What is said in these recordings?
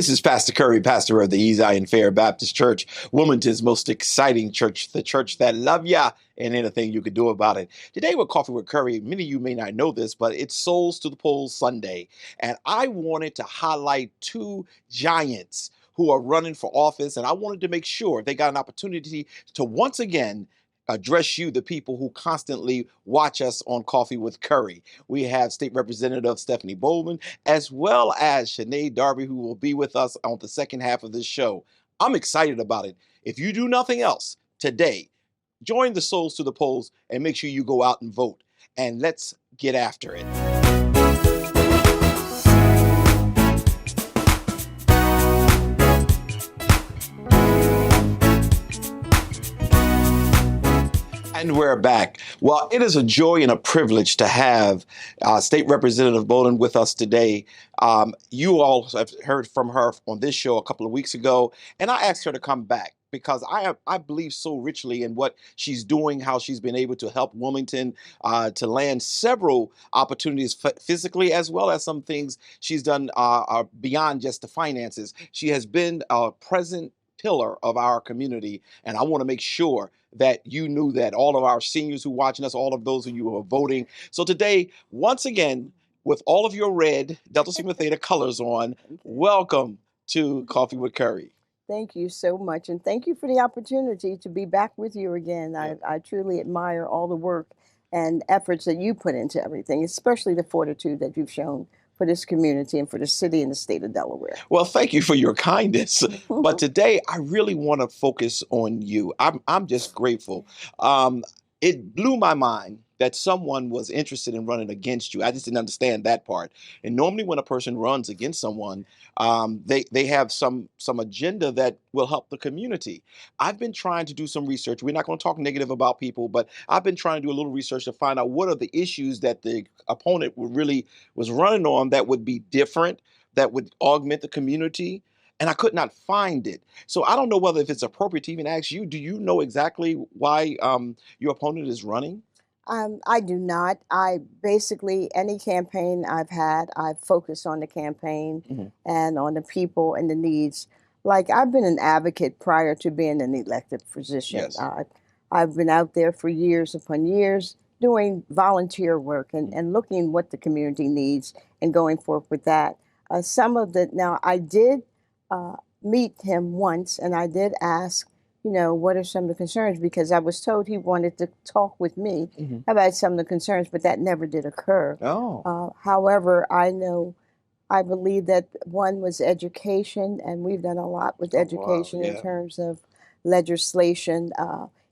This is Pastor Curry, pastor of the Easy and Fair Baptist Church, Wilmington's most exciting church, the church that love ya and anything you can do about it. Today with Coffee with Curry, many of you may not know this, but it's Souls to the Polls Sunday. And I wanted to highlight two giants who are running for office, and I wanted to make sure they got an opportunity to once again address you, the people who constantly watch us on Coffee with Curry. We have State Representative Stephanie Bolden, as well as Shané, Darby, who will be with us on the second half of this show. I'm excited about it. If you do nothing else today, join the Souls to the Polls and make sure you go out and vote. And let's get after it. And we're back. Well, it is a joy and a privilege to have State Representative Bolden with us today. You all have heard from her on this show a couple of weeks ago, and I asked her to come back because I believe so richly in what she's doing, how she's been able to help Wilmington to land several opportunities physically, as well as some things she's done beyond just the finances. She has been a present pillar of our community, and I want to make sure that you knew that, all of our seniors who are watching us, all of those of you who are voting. So today, once again, with all of your red Delta Sigma Theta colors on, welcome to Coffee with Curry. Thank you so much, and thank you for the opportunity to be back with you again. I truly admire all the work and efforts that you put into everything, especially the fortitude that you've shown for this community and for the city and the state of Delaware. Well, thank you for your kindness. But today, I really want to focus on you. I'm just grateful. It blew my mind that someone was interested in running against you. I just didn't understand that part. And normally when a person runs against someone, they have some agenda that will help the community. I've been trying to do some research. We're not going to talk negative about people, but I've been trying to do a little research to find out what are the issues that the opponent really was running on that would be different, that would augment the community. And I could not find it. So I don't know whether if it's appropriate to even ask you, do you know exactly why your opponent is running? I do not. I basically, any campaign I've had, I've focused on the campaign and on the people and the needs. Like, I've been an advocate prior to being an elected position. Yes. I've been out there for years upon years doing volunteer work and looking what the community needs and going forth with that. Now I did meet him once, and I did ask, what are some of the concerns? Because I was told he wanted to talk with me about some of the concerns, but that never did occur. Oh. However, I believe that one was education, and we've done a lot with education in terms of legislation,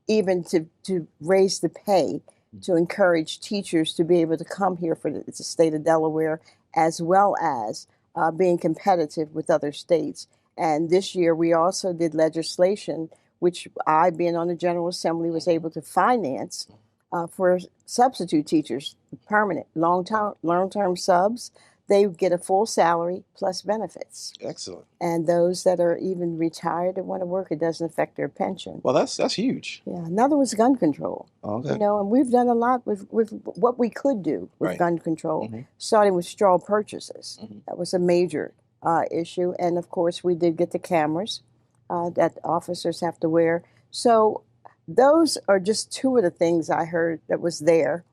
even to raise the pay, to encourage teachers to be able to come here for the state of Delaware, as well as being competitive with other states. And this year we also did legislation, which I, being on the General Assembly, was able to finance for substitute teachers, permanent, long-term subs. They get a full salary plus benefits. Excellent. And those that are even retired and want to work, it doesn't affect their pension. Well, that's huge. Yeah. Another was gun control. Okay. And we've done a lot with what we could do with gun control, starting with straw purchases. That was a major issue. And of course, we did get the cameras that officers have to wear. So those are just two of the things I heard that was there.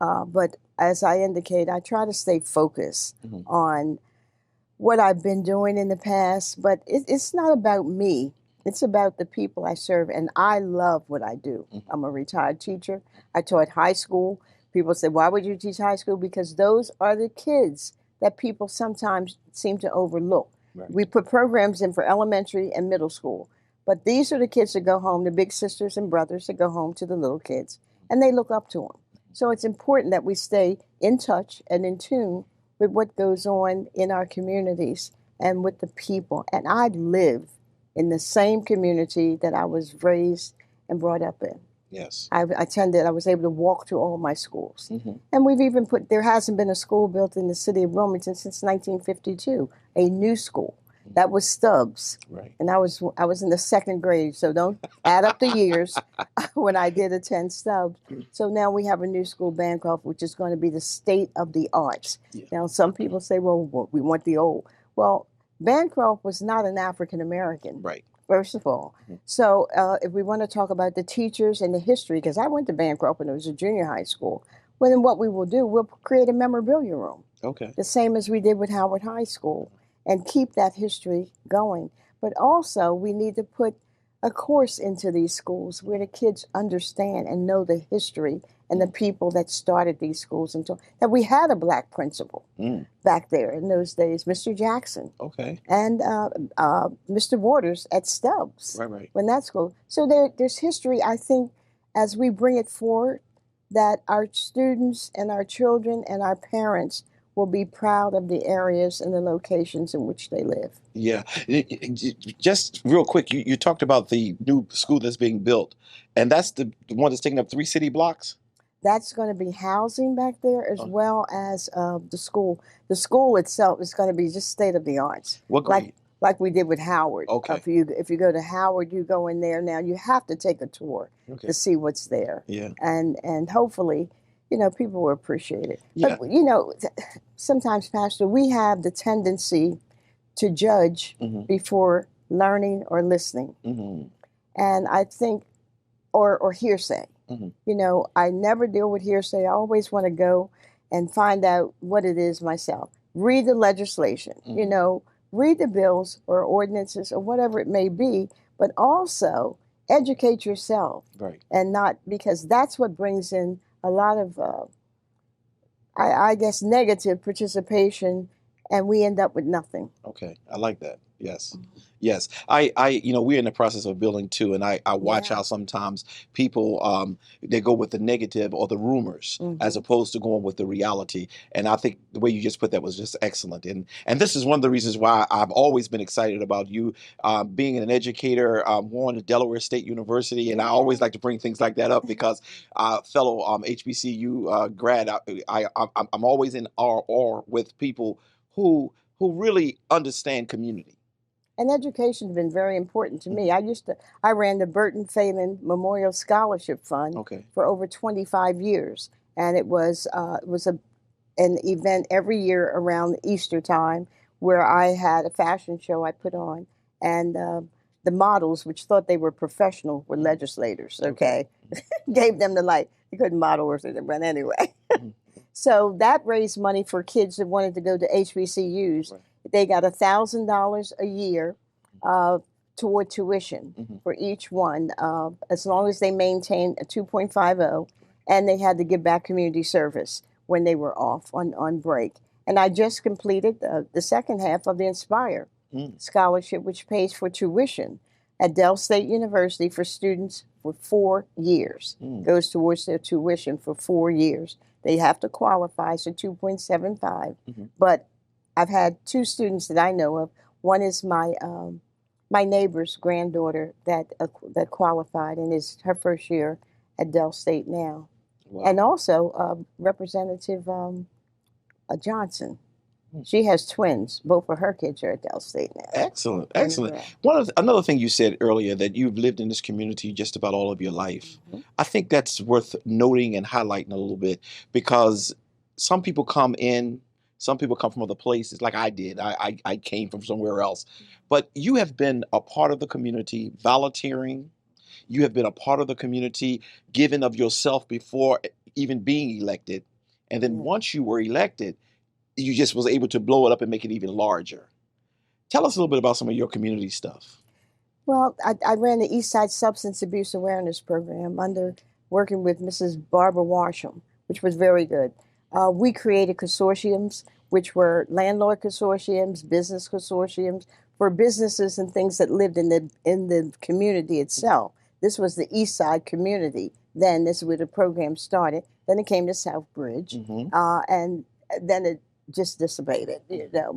But as I indicate, I try to stay focused on what I've been doing in the past. But it's not about me. It's about the people I serve. And I love what I do. I'm a retired teacher. I taught high school. People say, why would you teach high school? Because those are the kids that people sometimes seem to overlook. Right. We put programs in for elementary and middle school. But these are the kids that go home, the big sisters and brothers that go home to the little kids. And they look up to them. So it's important that we stay in touch and in tune with what goes on in our communities and with the people. And I live in the same community that I was raised and brought up in. Yes. I was able to walk to all my schools. And we've even there hasn't been a school built in the city of Wilmington since 1952, a new school. That was Stubbs. Right. And I was in the second grade, so don't add up the years when I did attend Stubbs. So now we have a new school, Bancroft, which is going to be the state of the arts. Yeah. Now, some people say, well, we want the old. Well, Bancroft was not an African American. Right. First of all. So if we want to talk about the teachers and the history, because I went to Bancroft when it was a junior high school, well, then what we will do, we'll create a memorabilia room. Okay. The same as we did with Howard High School, and keep that history going. But also, we need to put a course into these schools where the kids understand and know the history and the people that started these schools, and that we had a black principal back there in those days, Mr. Jackson. Okay. And Mr. Waters at Stubbs. Right. When that school. So there's history, I think, as we bring it forward, that our students and our children and our parents will be proud of the areas and the locations in which they live. Yeah. Just real quick, you talked about the new school that's being built, and that's the one that's taking up 3 city blocks? That's going to be housing back there, as well as the school. The school itself is going to be just state of the arts. What grade? Like we did with Howard. Okay. If you go to Howard, you go in there now. You have to take a tour to see what's there. Yeah. And hopefully, people will appreciate it. Yeah. But sometimes, Pastor, we have the tendency to judge before learning or listening, and I think, or hearsay. I never deal with hearsay. I always want to go and find out what it is myself. Read the legislation, read the bills or ordinances or whatever it may be, but also educate yourself. Right. And not, because that's what brings in a lot of, I guess, negative participation, and we end up with nothing. Okay. I like that. Yes. Yes. We're in the process of building too, and I watch how sometimes people, they go with the negative or the rumors as opposed to going with the reality. And I think the way you just put that was just excellent. And this is one of the reasons why I've always been excited about you being an educator, going to Delaware State University. And I always like to bring things like that up because fellow HBCU grad, I'm always in awe with people who really understand community. And education has been very important to me. I ran the Burton Phelan Memorial Scholarship Fund for over 25 years. And it was an event every year around Easter time where I had a fashion show I put on. And the models, which thought they were professional, were legislators, Gave them the light. They couldn't model worth it, but anyway. So that raised money for kids that wanted to go to HBCUs. Right. They got $1,000 a year toward tuition for each one, as long as they maintained a 2.50, and they had to give back community service when they were off on break. And I just completed the second half of the Inspire scholarship, which pays for tuition at Dell State University for students for 4 years. Goes towards their tuition for 4 years. They have to qualify, so 2.75. But I've had 2 students that I know of. One is my neighbor's granddaughter that qualified and is her first year at Dell State now. Wow. And also Representative Johnson. She has twins. Both of her kids are at Dell State now. Excellent, excellent. Another thing you said earlier, that you've lived in this community just about all of your life. I think that's worth noting and highlighting a little bit, because some people come from other places, like I did. I came from somewhere else. But you have been a part of the community, volunteering. You have been a part of the community, giving of yourself before even being elected. And then once you were elected, you just was able to blow it up and make it even larger. Tell us a little bit about some of your community stuff. Well, I ran the East Side Substance Abuse Awareness Program under working with Mrs. Barbara Warsham, which was very good. We created consortiums, which were landlord consortiums, business consortiums, for businesses and things that lived in the community itself. This was the East Side community. Then this is where the program started. Then it came to Southbridge, and then it just dissipated,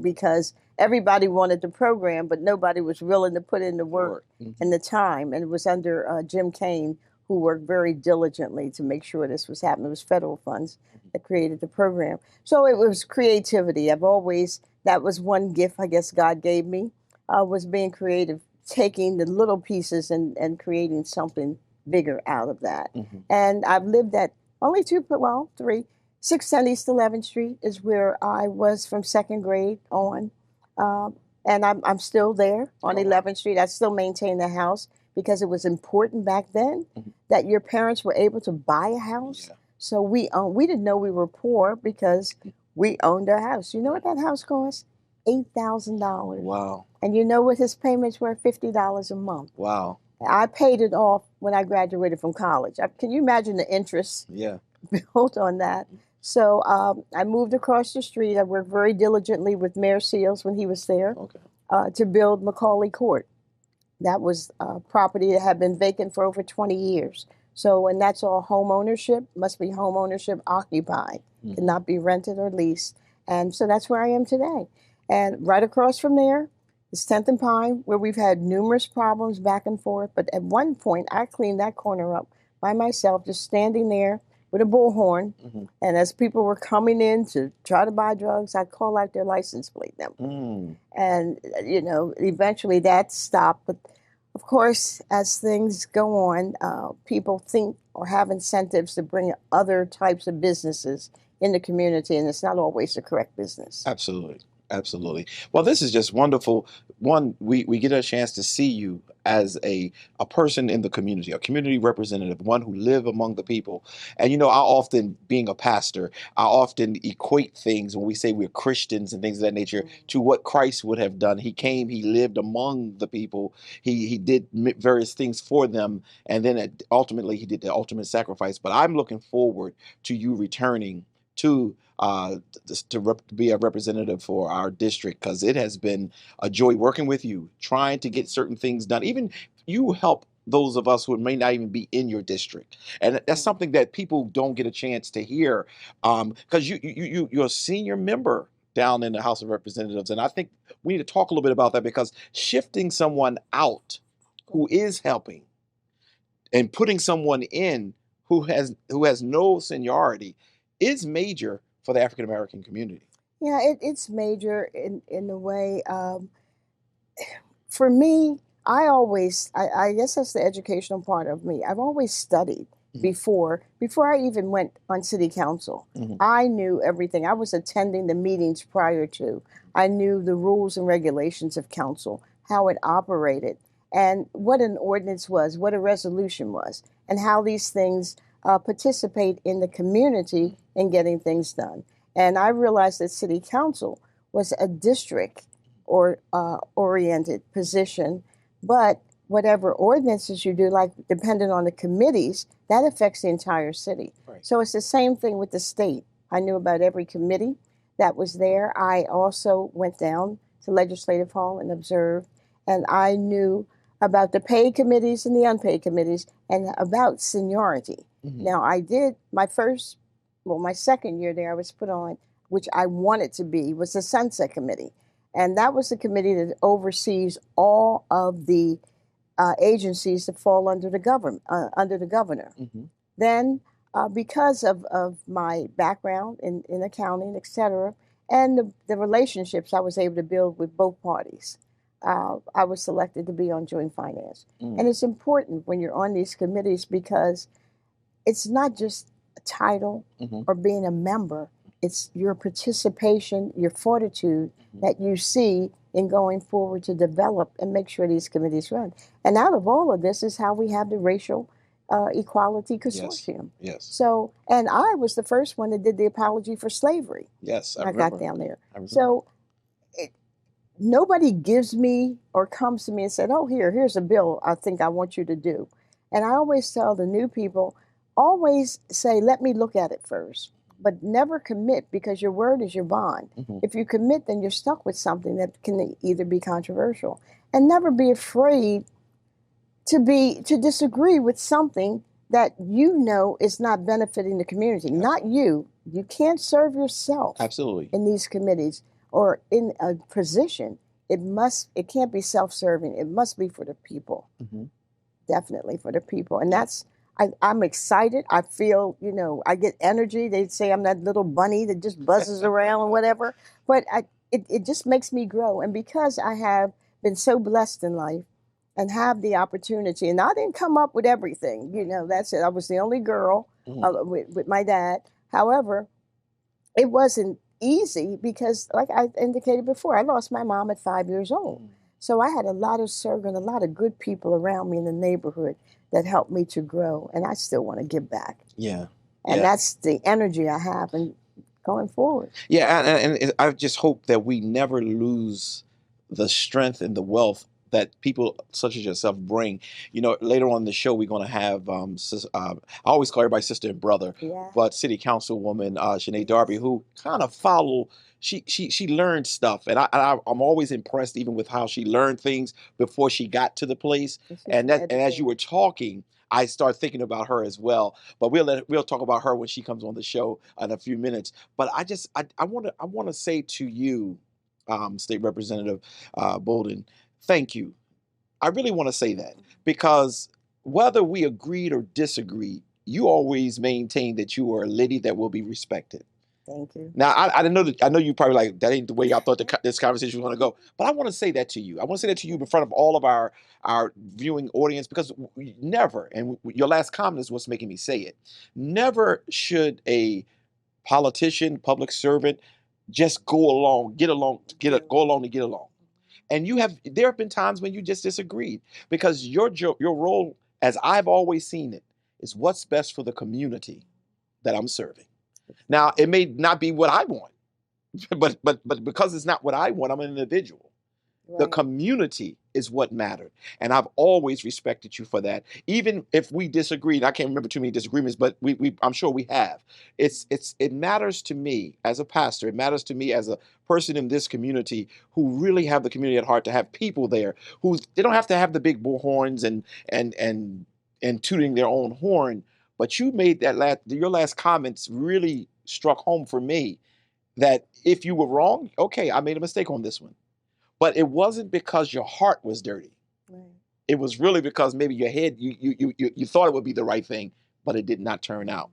because everybody wanted the program, but nobody was willing to put in the work and the time. And it was under Jim Kane, who worked very diligently to make sure this was happening. It was federal funds that created the program. So it was creativity. That was one gift I guess God gave me, was being creative, taking the little pieces and creating something bigger out of that. And I've lived at only 3. 610 East 11th Street is where I was from second grade on. And I'm still there on 11th Street. I still maintain the house because it was important back then that your parents were able to buy a house. Yeah. So we didn't know we were poor because we owned our house. You know what that house cost? $8,000. Wow. And you know what his payments were? $50 a month. Wow. I paid it off when I graduated from college. Can you imagine the interest built on that? So I moved across the street. I worked very diligently with Mayor Seals when he was there to build Macaulay Court. That was property that had been vacant for over 20 years. So, and that's all home ownership, must be home ownership occupied, cannot be rented or leased. And so that's where I am today. And right across from there is 10th and Pine, where we've had numerous problems back and forth. But at one point, I cleaned that corner up by myself, just standing there with a bullhorn. And as people were coming in to try to buy drugs, I'd call out their license plate number. And, you know, eventually that stopped. But of course, as things go on, people think or have incentives to bring other types of businesses in the community, and it's not always the correct business. Absolutely. Absolutely. Well, this is just wonderful. One, we get a chance to see you as a person in the community, a community representative, one who live among the people. And, you know, I often, being a pastor, I often equate things when we say we're Christians and things of that nature to what Christ would have done. He came, he lived among the people, he did various things for them, and then ultimately he did the ultimate sacrifice. But I'm looking forward to you returning to be a representative for our district, because it has been a joy working with you, trying to get certain things done. Even you help those of us who may not even be in your district, and that's something that people don't get a chance to hear, because you're a senior member down in the House of Representatives, and I think we need to talk a little bit about that, because shifting someone out who is helping and putting someone in who has no seniority is major for the African American community. Yeah, it's major in a way. For me, I guess that's the educational part of me. I've always studied before I even went on city council. I knew everything. I was attending the meetings prior to. I knew the rules and regulations of council, how it operated, and what an ordinance was, what a resolution was, and how these things participate in the community in getting things done. And I realized that city council was a district or oriented position, but whatever ordinances you do, like depending on the committees, that affects the entire city. Right. So it's the same thing with the state. I knew about every committee that was there. I also went down to Legislative Hall and observed, and I knew about the paid committees and the unpaid committees and about seniority. Now, I did my second year there, I was put on, which I wanted to be, was the Sunset Committee. And that was the committee that oversees all of the agencies that fall under the governor. Then, because of my background in accounting, et cetera, and the relationships I was able to build with both parties, I was selected to be on joint finance. And it's important when you're on these committees, because it's not just a title or being a member. It's your participation, your fortitude that you see in going forward to develop and make sure these committees run. And out of all of this is how we have the Racial Equality Consortium. Yes. So, and I was the first one that did the apology for slavery. Yes, I got down there. So nobody gives me or comes to me and said, oh, here's a bill I think I want you to do. And I always tell the new people, always say, let me look at it first, but never commit, because your word is your bond. If you commit, then you're stuck with something that can either be controversial. And never be afraid to disagree with something that you know is not benefiting the community, not you. You can't serve yourself. Absolutely. In these committees or in a position. It can't be self-serving. It must be for the people. Definitely for the people. And I'm excited. I feel, I get energy. They say I'm that little bunny that just buzzes around and whatever. But it just makes me grow. And because I have been so blessed in life and have the opportunity, and I didn't come up with everything, that's it. I was the only girl with my dad. However, it wasn't easy because, like I indicated before, I lost my mom at 5 years old. So I had a lot of serving, a lot of good people around me in the neighborhood that helped me to grow, and I still want to give back. Yeah. And that's the energy I have and going forward. Yeah, and I just hope that we never lose the strength and the wealth that people such as yourself bring. You know, later on in the show, we're going to have, I always call everybody sister and brother, but City Councilwoman Shané Darby, who kind of she learned stuff, and I'm always impressed even with how she learned things before she got to the place. And as you were talking, I start thinking about her as well. But we'll talk about her when she comes on the show in a few minutes. But I want to say to you, State Representative Bolden, thank you. I really want to say that because whether we agreed or disagreed, you always maintain that you are a lady that will be respected. Thank you. Now, I didn't know that. I know you probably like that ain't the way I thought this conversation was going to go. But I want to say that to you. I want to say that to you in front of all of our viewing audience because never, and your last comment is what's making me say it. Never should a politician, public servant, just go along to get along. And there have been times when you just disagreed because your role, as I've always seen it, is what's best for the community that I'm serving. Now, it may not be what I want, but because it's not what I want, I'm an individual. Right. The community is what mattered. And I've always respected you for that. Even if we disagreed, I can't remember too many disagreements, but I'm sure we have. It matters to me as a pastor. It matters to me as a person in this community who really have the community at heart to have people there who they don't have to have the big bullhorns and tooting their own horn. But you made your last comments really struck home for me that if you were wrong, okay, I made a mistake on this one. But it wasn't because your heart was dirty. Right. It was really because maybe your head, you thought it would be the right thing, but it did not turn out.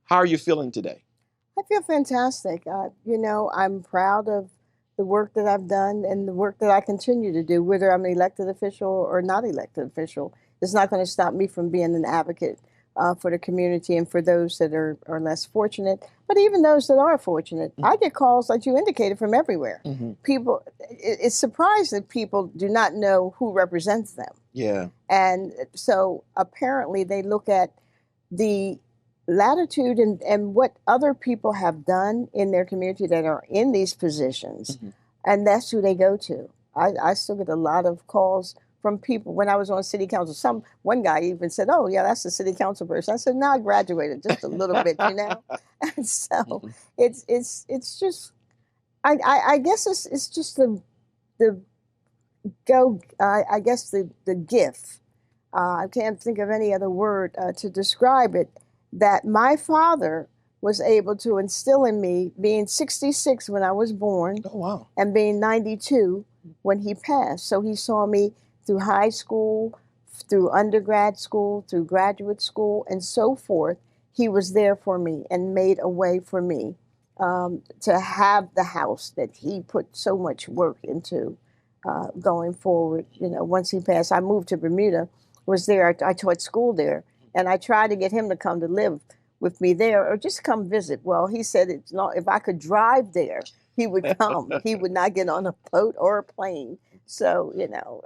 How are you feeling today? I feel fantastic. I'm proud of the work that I've done and the work that I continue to do, whether I'm an elected official or not elected official. It's not going to stop me from being an advocate for the community and for those that are less fortunate. But even those that are fortunate, I get calls, like you indicated, from everywhere. People, it's surprising that people do not know who represents them. Yeah. And so apparently they look at the latitude and what other people have done in their community that are in these positions, and that's who they go to. I still get a lot of calls from people when I was on city council. One guy even said, "Oh, yeah, that's the city council person." I said, "No, I graduated just a little bit, you know." And so it's just I guess it's just the I guess the gift. I can't think of any other word to describe it. That my father was able to instill in me, being 66 when I was born, and being 92 when he passed. So he saw me through high school, through undergrad school, through graduate school, and so forth. He was there for me and made a way for me to have the house that he put so much work into going forward. You know, once he passed, I moved to Bermuda, was there. I taught school there, and I tried to get him to come to live with me there or just come visit. Well, he said it's not, if I could drive there, he would come. He would not get on a boat or a plane. So, you know,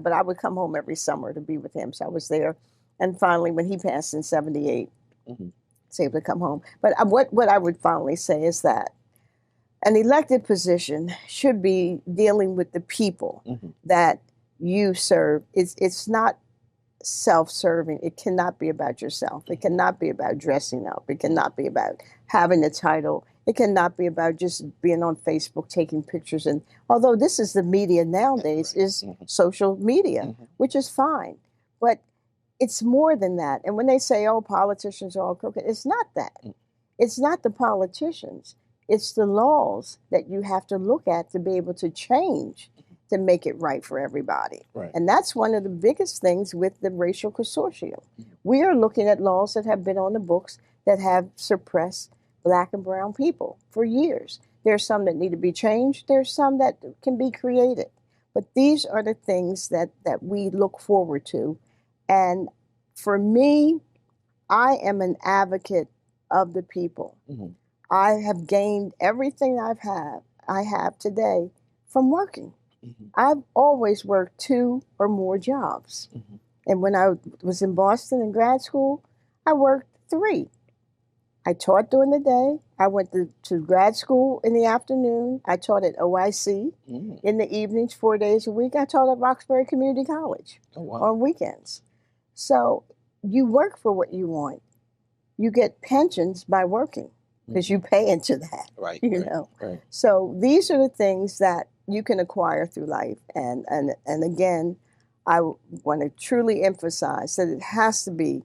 but I would come home every summer to be with him. So I was there. And finally, when he passed in 78, I was able to come home. But what I would finally say is that an elected position should be dealing with the people that you serve. It's not self-serving. It cannot be about yourself. It cannot be about dressing up. It cannot be about having a title. It cannot be about just being on Facebook taking pictures. And although this is the media nowadays, is social media, which is fine, but it's more than that. And when they say, "Oh, politicians are all crooked," it's not that. It's not the politicians. It's the laws that you have to look at to be able to change, to make it right for everybody. Right. And that's one of the biggest things with the racial consortium. We are looking at laws that have been on the books that have suppressed Black and brown people for years. There's some that need to be changed. There's some that can be created. But these are the things that we look forward to. And for me, I am an advocate of the people. I have gained everything I have today from working. Mm-hmm. I've always worked 2 or more jobs. Mm-hmm. And when I was in Boston in grad school, I worked 3. I taught during the day. I went to grad school in the afternoon. I taught at OIC in the evenings 4 days a week. I taught at Roxbury Community College on weekends. So you work for what you want. You get pensions by working because you pay into that. Right. You know. Right. So these are the things that you can acquire through life. And again, I want to truly emphasize that it has to be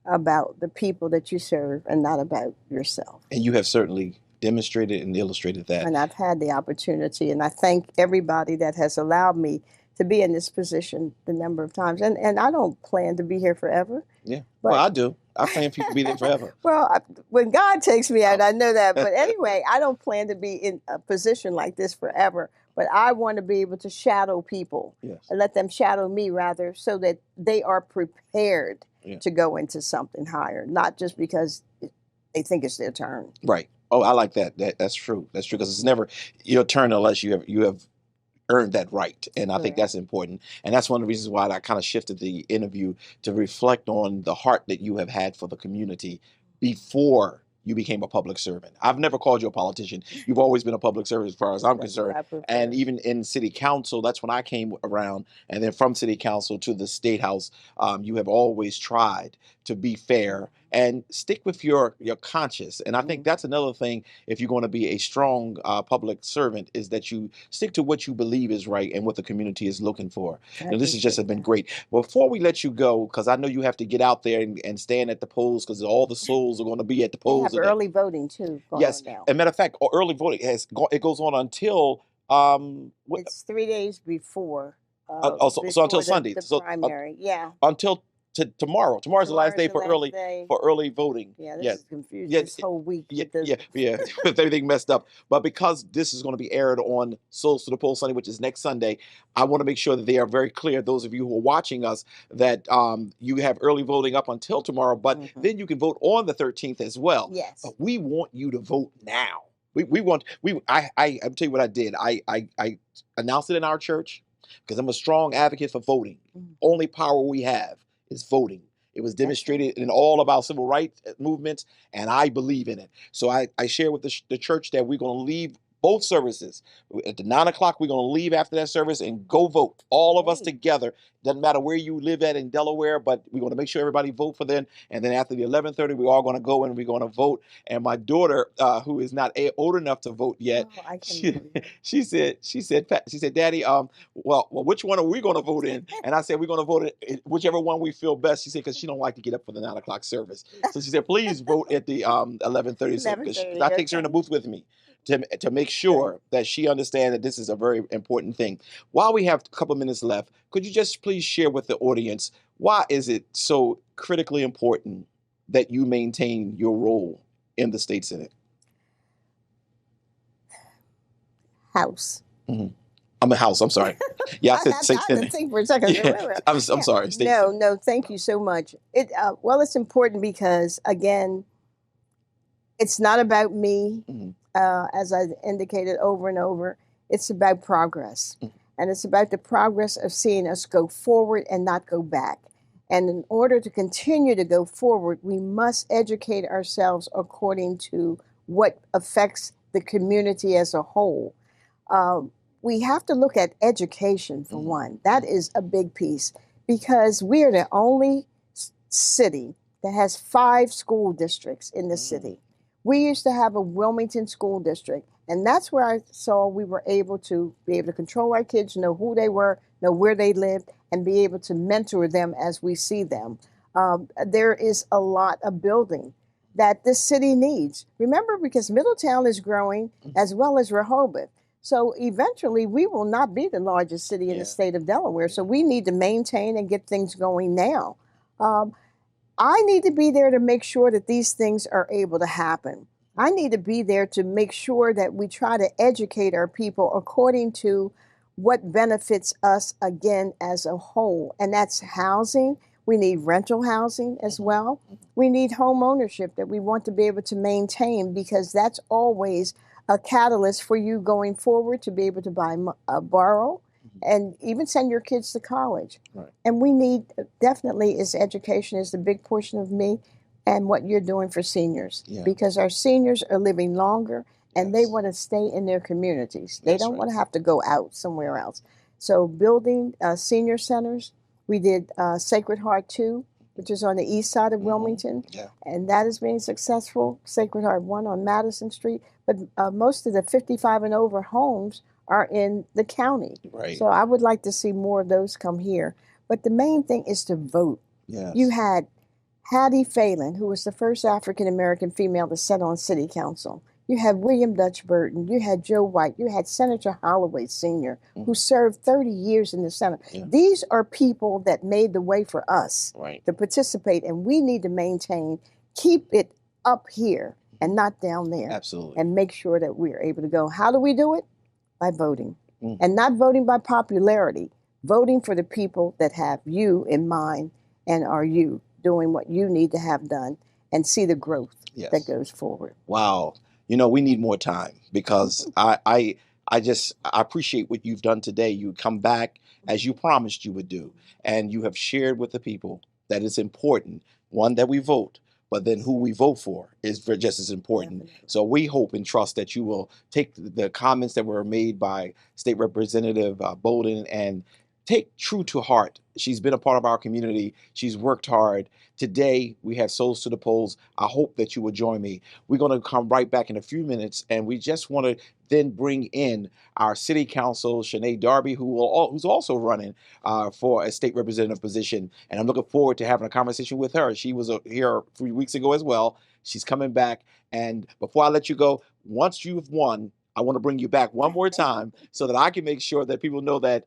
about the people that you serve and not about yourself. And you have certainly demonstrated and illustrated that. And I've had the opportunity, and I thank everybody that has allowed me to be in this position the number of times. And I don't plan to be here forever. Yeah. Well, I do. I plan for you to be there forever. Well, when God takes me out, I know that. But anyway, I don't plan to be in a position like this forever. But I want to be able to shadow people, and let them shadow me, rather, so that they are prepared to go into something higher, not just because they think it's their turn. Right. Oh, I like that. That's true. That's true, because it's never your turn unless you have earned that right. And I think that's important. And that's one of the reasons why I kind of shifted the interview to reflect on the heart that you have had for the community before you became a public servant. I've never called you a politician. You've always been a public servant as far as I'm concerned. And even in city council, that's when I came around. And then from city council to the state house, you have always tried to be fair and stick with your conscience. And I think that's another thing, if you're going to be a strong public servant, is that you stick to what you believe is right and what the community is looking for. And this has just been great. Before we let you go, because I know you have to get out there and stand at the polls, because all the souls are going to be at the polls. They have early voting too. Yes. As a matter of fact, early voting it goes on until it's 3 days before. So until Sunday. The primary. Until tomorrow. Tomorrow's the last day for early voting. Yeah, this is confusing. This whole week. With everything messed up. But because this is going to be aired on Souls to the Poll Sunday, which is next Sunday, I want to make sure that they are very clear, those of you who are watching us, that you have early voting up until tomorrow, but then you can vote on the 13th as well. Yes. But we want you to vote now. I'll tell you what I did. I announced it in our church because I'm a strong advocate for voting. Only power we have is voting. It was demonstrated in all of our civil rights movements, and I believe in it. So I share with the church that we're going to leave both services. At the 9 o'clock, we're going to leave after that service and go vote. All of us together. Doesn't matter where you live at in Delaware, but we're going to make sure everybody vote for them. And then after the 11:30, we're all going to go and we're going to vote. And my daughter, who is not old enough to vote yet, she said, Daddy, well, which one are we going to vote in? And I said, we're going to vote in whichever one we feel best. She said, because she don't like to get up for the 9 o'clock service. So she said, please vote at the 11:30. So I takes her in the booth with me to make sure that she understands that this is a very important thing. While we have a couple of minutes left, could you just please share with the audience, why is it so critically important that you maintain your role in the state Senate? House. I'm a House. I'm sorry. Yeah, I said state Senate. I had to think for a second. Yeah. I'm sorry. State Senate. No. Thank you so much. It's important because, again, it's not about me. As I indicated over and over, it's about progress. And it's about the progress of seeing us go forward and not go back. And in order to continue to go forward, we must educate ourselves according to what affects the community as a whole. We have to look at education, for one. That is a big piece, because we are the only city that has 5 school districts in the city. We used to have a Wilmington school district, and that's where I saw we were able to control our kids, know who they were, know where they lived, and be able to mentor them as we see them. There is a lot of building that this city needs. Remember, because Middletown is growing as well as Rehoboth. So eventually we will not be the largest city in the state of Delaware. So we need to maintain and get things going now. I need to be there to make sure that these things are able to happen. I need to be there to make sure that we try to educate our people according to what benefits us, again, as a whole. And that's housing. We need rental housing as well. We need home ownership that we want to be able to maintain, because that's always a catalyst for you going forward to be able to borrow, and even send your kids to college. Right. And we need, definitely, is education is the big portion of me and what you're doing for seniors, because our seniors are living longer and they want to stay in their communities. They don't want to have to go out somewhere else. So building senior centers, we did Sacred Heart 2, which is on the east side of Wilmington, and that is being successful. Sacred Heart 1 on Madison Street, but most of the 55 and over homes are in the county. Right. So I would like to see more of those come here. But the main thing is to vote. Yes. You had Hattie Phelan, who was the first African-American female to sit on city council. You had William Dutch Burton. You had Joe White. You had Senator Holloway Sr., who served 30 years in the Senate. These are people that made the way for us to participate, and we need to maintain, keep it up here and not down there. Absolutely. And make sure that we're able to go. How do we do it? By voting. And not voting by popularity, voting for the people that have you in mind and are you doing what you need to have done, and see the growth that goes forward. Wow. You know, we need more time, because I appreciate what you've done today. You come back as you promised you would do, and you have shared with the people that it's important, one, that we vote, but then who we vote for is just as important. Definitely. So we hope and trust that you will take the comments that were made by State Representative Bolden and take true to heart. She's been a part of our community. She's worked hard. Today, we have Souls to the Polls. I hope that you will join me. We're going to come right back in a few minutes, and we just want to then bring in our City Council, Shané Darby, who's also running for a state representative position. And I'm looking forward to having a conversation with her. She was here 3 weeks ago as well. She's coming back. And before I let you go, once you've won, I want to bring you back one more time so that I can make sure that people know that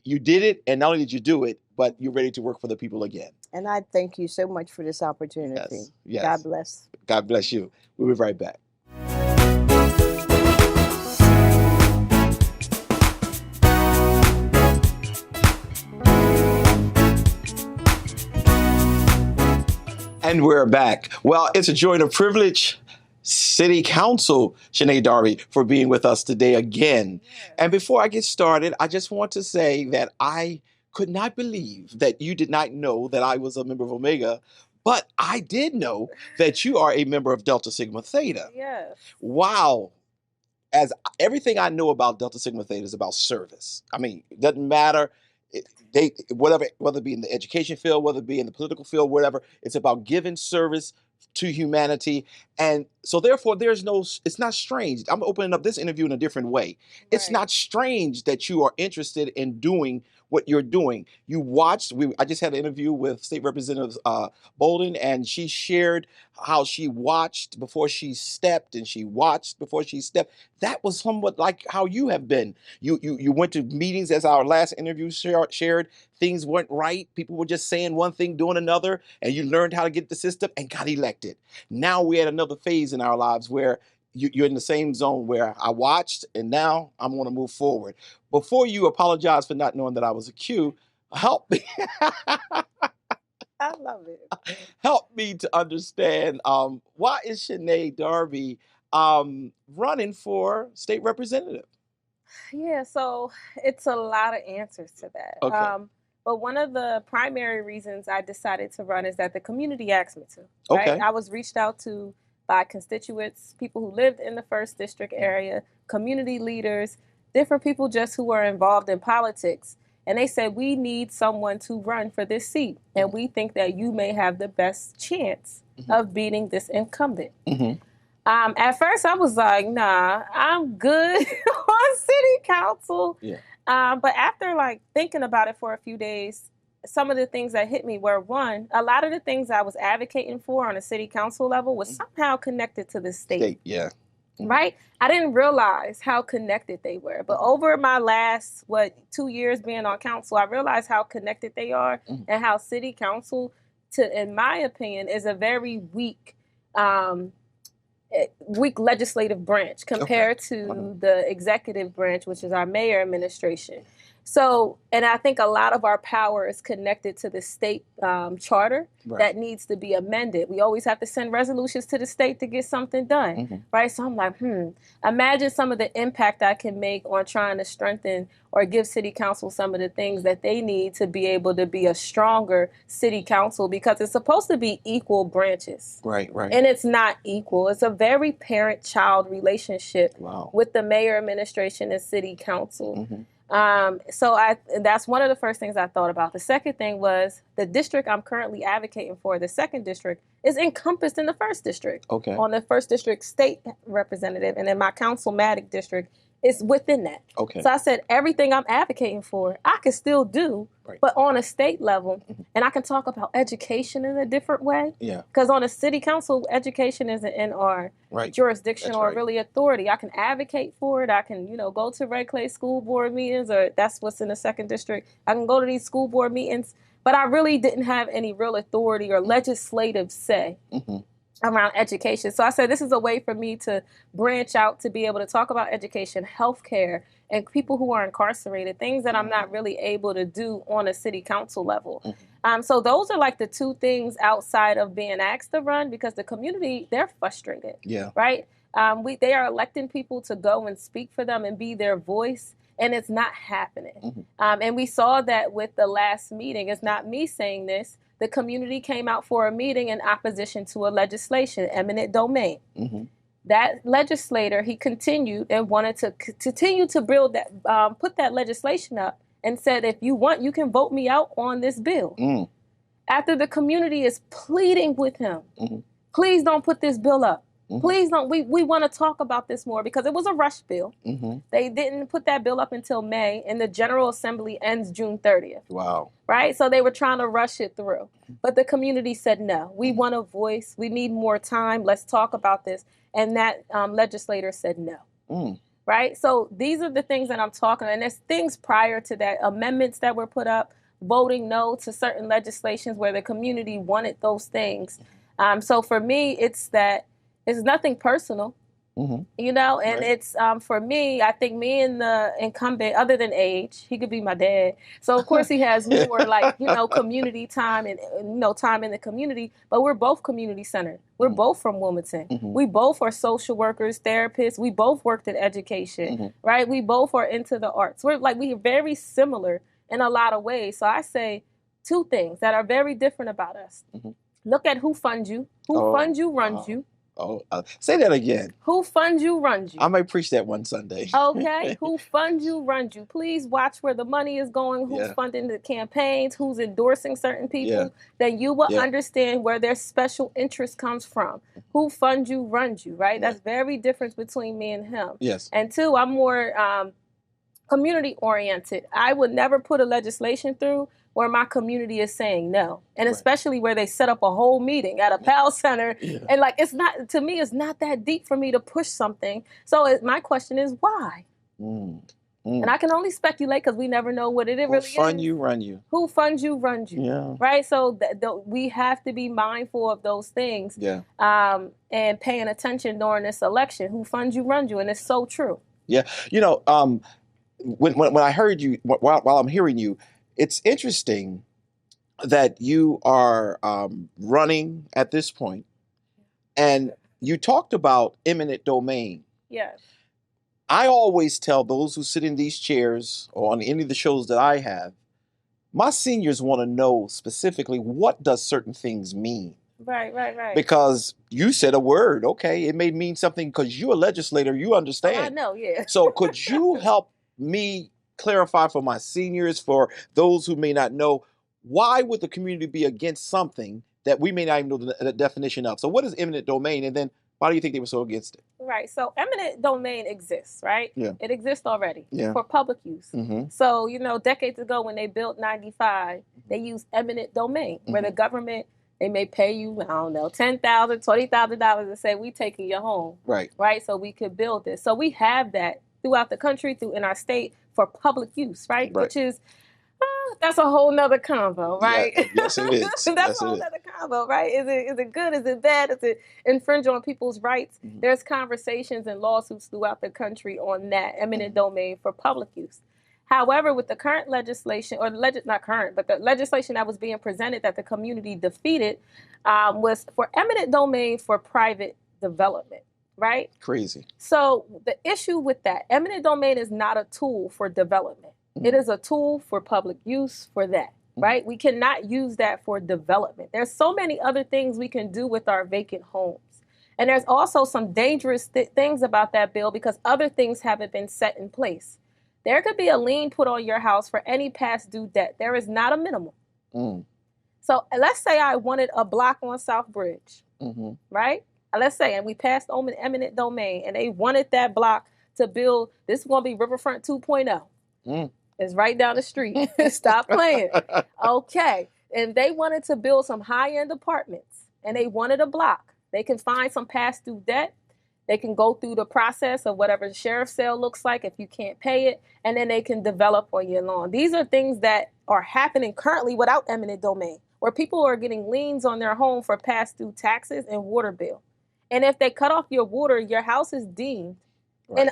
you did it, and not only did you do it, but you're ready to work for the people again. And I thank you so much for this opportunity. Yes. God bless. God bless you. We'll be right back. And we're back. Well, it's a joy and a privilege, City Council, Shané Darby, for being with us today again. And before I get started, I just want to say that I could not believe that you did not know that I was a member of Omega, but I did know that you are a member of Delta Sigma Theta. Yes. Wow. As everything I know about Delta Sigma Theta is about service. I mean, it doesn't matter. Whether it be in the education field, whether it be in the political field, whatever, it's about giving service to humanity. And so therefore it's not strange. I'm opening up this interview in a different way. Right. It's not strange that you are interested in doing what you're doing. You watched, I just had an interview with State Representative Bolden, and she shared how she watched before she stepped, and she watched before she stepped. That was somewhat like how you have been. You went to meetings, as our last interview shared. Things weren't right. People were just saying one thing, doing another, and you learned how to get the system and got elected. Now we're at another phase in our lives where you're in the same zone where I watched, and now I'm going to move forward. Before you apologize for not knowing that I was a Q, help me. I love it. Help me to understand, why is Shané Darby running for state representative? Yeah, so it's a lot of answers to that. Okay. But one of the primary reasons I decided to run is that the community asked me to. Right? Okay. I was reached out to by constituents, people who lived in the 1st District area, community leaders, different people just who were involved in politics. And they said, we need someone to run for this seat. And we think that you may have the best chance of beating this incumbent. At first, I was like, nah, I'm good on city council. Yeah. But after thinking about it for a few days, some of the things that hit me were, one, a lot of the things I was advocating for on a city council level was somehow connected to the state. Yeah. Right? I didn't realize how connected they were. But over my last, 2 years being on council, I realized how connected they are and how city council, in my opinion, is a very weak legislative branch compared to the executive branch, which is our mayor administration. So, and I think a lot of our power is connected to the state charter that needs to be amended. We always have to send resolutions to the state to get something done, right? So I'm like, imagine some of the impact I can make on trying to strengthen or give city council some of the things that they need to be able to be a stronger city council, because it's supposed to be equal branches. Right. And it's not equal. It's a very parent-child relationship with the mayor, administration, and city council. So that's one of the first things I thought about. The second thing was the district I'm currently advocating for, the second district, is encompassed in the first district. On the first district state representative, and then my councilmatic district is within that. So I said, everything I'm advocating for, I can still do, but on a state level, and I can talk about education in a different way. Because on a city council, education isn't in our jurisdiction or really authority. I can advocate for it. I can, go to Red Clay school board meetings, or that's what's in the second district. I can go to these school board meetings, but I really didn't have any real authority or legislative say around education. So I said, this is a way for me to branch out to be able to talk about education, healthcare, and people who are incarcerated, things that I'm not really able to do on a city council level. So those are like the two things outside of being asked to run, because the community, they're frustrated, right? They are electing people to go and speak for them and be their voice, and it's not happening. And we saw that with the last meeting. It's not me saying this. The community came out for a meeting in opposition to a legislation, eminent domain. That legislator, he continued and wanted to continue to build that, put that legislation up, and said, if you want, you can vote me out on this bill. After the community is pleading with him, please don't put this bill up. Please don't. We want to talk about this more, because it was a rush bill. They didn't put that bill up until May, and the General Assembly ends June 30th. Right? So they were trying to rush it through. But the community said, no, we want a voice. We need more time. Let's talk about this. And that legislator said no. Right? So these are the things that I'm talking about. And there's things prior to that, amendments that were put up, voting no to certain legislations where the community wanted those things. So for me, it's nothing personal. And it's, for me, I think me and the incumbent, other than age, he could be my dad. So, of course, he has more community time and, time in the community. But we're both community centered. We're both from Wilmington. We both are social workers, therapists. We both worked in education, right? We both are into the arts. We're very similar in a lot of ways. So I say two things that are very different about us. Look at who funds you. Who funds you runs you. Say that again. Who funds you runs you. I might preach that one Sunday. Okay. Who funds you runs you. Please watch where the money is going, who's funding the campaigns, who's endorsing certain people. Then you will understand where their special interest comes from. Who funds you runs you, right? That's very different between me and him. And two, I'm more community oriented. I would never put a legislation through where my community is saying no. And especially where they set up a whole meeting at a PAL center. And it's not, to me, it's not that deep for me to push something. So my question is, why? And I can only speculate, because we never know what it really is. Who funds you, run you. Who funds you, runs you. Right? So we have to be mindful of those things. And paying attention during this election. Who funds you, runs you. And it's so true. When I heard you, while I'm hearing you, it's interesting that you are running at this point, and you talked about eminent domain. I always tell those who sit in these chairs or on any of the shows that I have, my seniors want to know specifically, what does certain things mean? Right. Because you said a word, okay, it may mean something because you're a legislator, you understand. I know, So could you help me clarify for my seniors, for those who may not know, why would the community be against something that we may not even know the definition of? So what is eminent domain, and then why do you think they were so against it? Right. So eminent domain exists, right? It exists already for public use. So, decades ago when they built 95, they used eminent domain, where the government, they may pay you, I don't know, $10,000, $20,000 and say, we taking your home. Right. So we could build this. So we have that throughout the country, in our state, for public use, right? Which is, that's a whole nother convo, right? Yes, it is. That's a whole nother convo, right? Is it good? Is it bad? Is it infringe on people's rights? There's conversations and lawsuits throughout the country on that eminent domain for public use. However, with the current legislation, or not current, but the legislation that was being presented that the community defeated, was for eminent domain for private development, right? Crazy. So the issue with that, eminent domain is not a tool for development. It is a tool for public use for that, right? We cannot use that for development. There's so many other things we can do with our vacant homes. And there's also some dangerous things about that bill because other things haven't been set in place. There could be a lien put on your house for any past due debt. There is not a minimum. So let's say I wanted a block on South Bridge, right? Let's say, and we passed eminent domain, and they wanted that block to build, this is going to be Riverfront 2.0. It's right down the street. Stop playing. Okay. And they wanted to build some high-end apartments, and they wanted a block. They can find some past due debt. They can go through the process of whatever the sheriff's sale looks like if you can't pay it, and then they can develop on your lawn. These are things that are happening currently without eminent domain, where people are getting liens on their home for past due taxes and water bill. And if they cut off your water, your house is deemed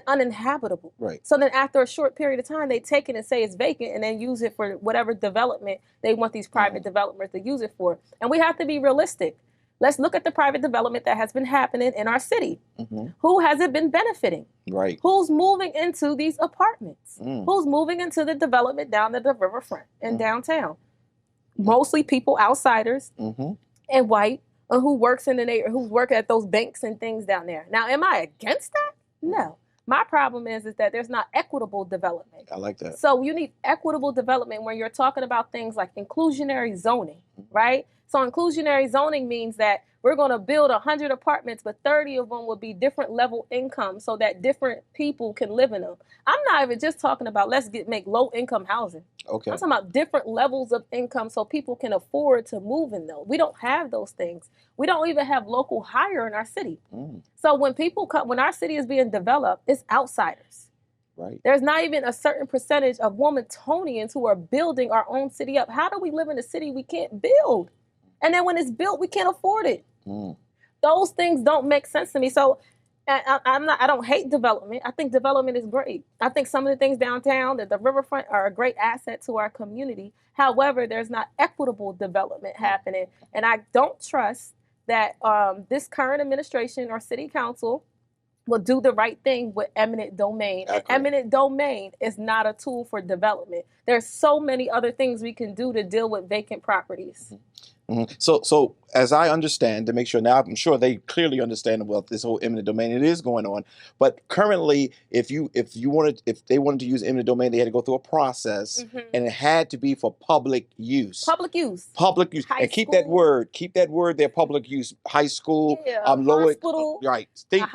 uninhabitable. So then after a short period of time, they take it and say it's vacant and then use it for whatever development they want these private developers to use it for. And we have to be realistic. Let's look at the private development that has been happening in our city. Who has it been benefiting? Who's moving into these apartments? Who's moving into the development down at the riverfront and downtown? Mostly people, outsiders, and white, who works in the neighborhood, who work at those banks and things down there. Now, am I against that? No. My problem is that there's not equitable development. I like that. So you need equitable development when you're talking about things like inclusionary zoning, right? So inclusionary zoning means that we're going to build 100 apartments, but 30 of them will be different level income so that different people can live in them. I'm not even just talking about make low income housing. I'm talking about different levels of income so people can afford to move in those. We don't have those things. We don't even have local hire in our city. So when people come, when our city is being developed, it's outsiders. There's not even a certain percentage of Wilmingtonians who are building our own city up. How do we live in a city we can't build? And then when it's built, we can't afford it. Those things don't make sense to me. So I don't hate development. I think development is great. I think some of the things downtown, that the riverfront, are a great asset to our community. However, there's not equitable development happening. And I don't trust that this current administration or city council will do the right thing with eminent domain. And eminent domain is not a tool for development. There's so many other things we can do to deal with vacant properties. So as I understand, to make sure now, I'm sure they clearly understand about this whole eminent domain. It is going on, but currently, if they wanted to use eminent domain, they had to go through a process, and it had to be for public use. Public use. Public use. And keep that word there. Public use. High school, hospital,